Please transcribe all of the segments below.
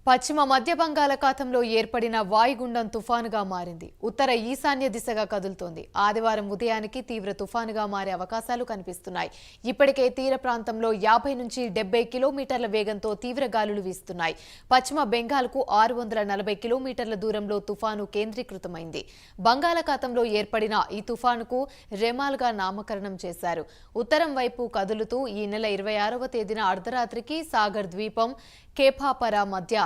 పశ్చిమ మధ్య బంగాళాఖాతంలో ఏర్పడిన వాయుగుండం తుఫానుగా మారింది. ఉత్తర ఈశాన్య దిశగా కదులుతోంది. ఆదివారం ఉదయానికి తీవ్ర తుఫానుగా మారే అవకాశాలు కనిపిస్తున్నాయి. ఇప్పటికే తీర ప్రాంతంలో 50 నుంచి 70 కిలోమీటర్ల వేగంతో తీవ్ర గాలులు వీస్తున్నాయి. పశ్చిమ బెంగాల్కు 640 కిలోమీటర్ల దూరంలో తుఫాను కేంద్రీకృతమైంది. బంగాళాఖాతంలో ఏర్పడిన ఈ తుఫానుకు రెమాల్గా నామకరణం చేశారు. ఉత్తరం వైపు కదులుతూ ఈ నెల 26వ తేదీన అర్ధరాత్రికి సాగర్ ద్వీపం, కేపాపరా మధ్య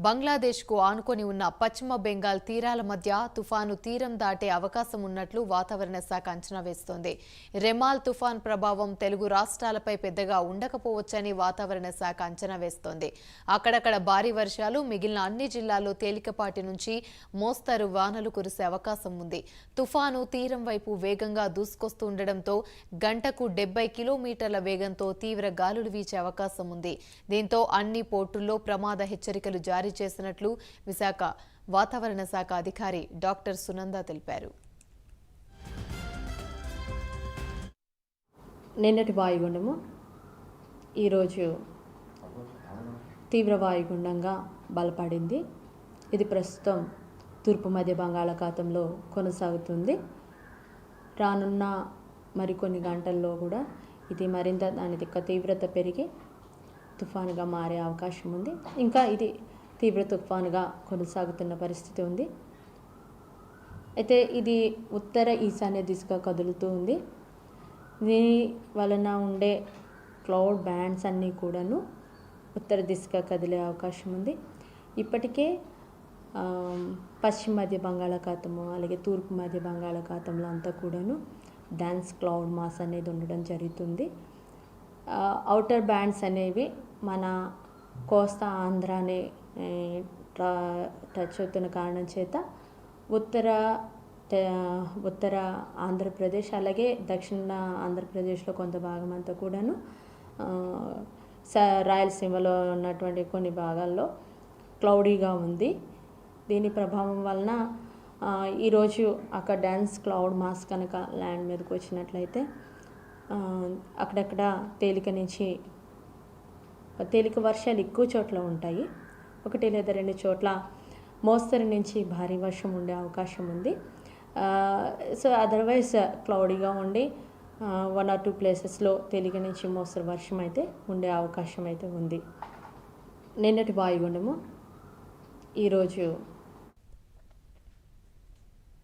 బంగ్లాదేశ్కు ఆనుకొని ఉన్న పశ్చిమ బెంగాల్ తీరాల మధ్య తుఫాను తీరం దాటే అవకాశం ఉన్నట్లు వాతావరణ శాఖ అంచనా వేస్తోంది. రెమాల్ తుఫాన్ ప్రభావం తెలుగు రాష్ట్రాలపై పెద్దగా ఉండకపోవచ్చని వాతావరణ శాఖ అంచనా వేస్తోంది. అక్కడక్కడ భారీ వర్షాలు, మిగిలిన అన్ని జిల్లాల్లో తేలికపాటి నుంచి మోస్తరు వానలు కురిసే అవకాశం ఉంది. తుఫాను తీరం వైపు వేగంగా దూసుకొస్తుండటంతో గంటకు 70 కిలోమీటర్ల వేగంతో తీవ్ర గాలులు వీచే అవకాశం ఉంది. దీంతో అన్ని పోర్టుల్లో ప్రమాద హెచ్చరికలు జారీ చేసినట్లు విశాఖ వాతావరణ శాఖ అధికారి డాక్టర్ సునంద తెలిపారు. నిన్నటి వాయుగుండము ఈరోజు తీవ్ర వాయుగుండంగా బలపడింది. ఇది ప్రస్తుతం తూర్పు మధ్య బంగాళాఖాతంలో కొనసాగుతుంది. రానున్న మరికొన్ని గంటల్లో కూడా ఇది మరింత దాని యొక్క తీవ్రత పెరిగి తుఫానుగా మారే అవకాశం ఉంది. ఇంకా ఇది తీవ్ర తుఫానుగా కొనసాగుతున్న పరిస్థితి ఉంది. అయితే ఇది ఉత్తర ఈశాన్య దిశగా కదులుతూ ఉంది. దీని వలన ఉండే క్లౌడ్ బ్యాండ్స్ అన్నీ కూడాను ఉత్తర దిశగా కదిలే అవకాశం ఉంది. ఇప్పటికే పశ్చిమ మధ్య బంగాళాఖాతము అలాగే తూర్పు మధ్య బంగాళాఖాతంలో అంతా కూడాను డాన్స్ క్లౌడ్ మాస్ అనేది ఉండడం జరుగుతుంది. ఔటర్ బ్యాండ్స్ అనేవి మన కోస్తా ఆంధ్రాని టచ్ అవుతున్న కారణం చేత ఉత్తర ఆంధ్రప్రదేశ్ అలాగే దక్షిణ ఆంధ్రప్రదేశ్లో కొంత భాగం అంతా కూడాను రాయలసీమలో ఉన్నటువంటి కొన్ని భాగాల్లో క్లౌడీగా ఉంది. దీని ప్రభావం వలన ఈరోజు అక్కడ డాన్స్ క్లౌడ్ మాస్ కనుక ల్యాండ్ మీదకి వచ్చినట్లయితే అక్కడక్కడ తేలిక వర్షాలు ఎక్కువ చోట్ల ఉంటాయి. 1 లేదా 2 చోట్ల మోస్తరు నుంచి భారీ వర్షం ఉండే అవకాశం ఉంది. సో అదర్వైజ్ క్లౌడీగా ఉండి 1 or 2 ప్లేసెస్లో తేలిక నుంచి మోస్తరు వర్షం అయితే ఉండే అవకాశం అయితే ఉంది. నిన్నటి వాయుగుండము ఈరోజు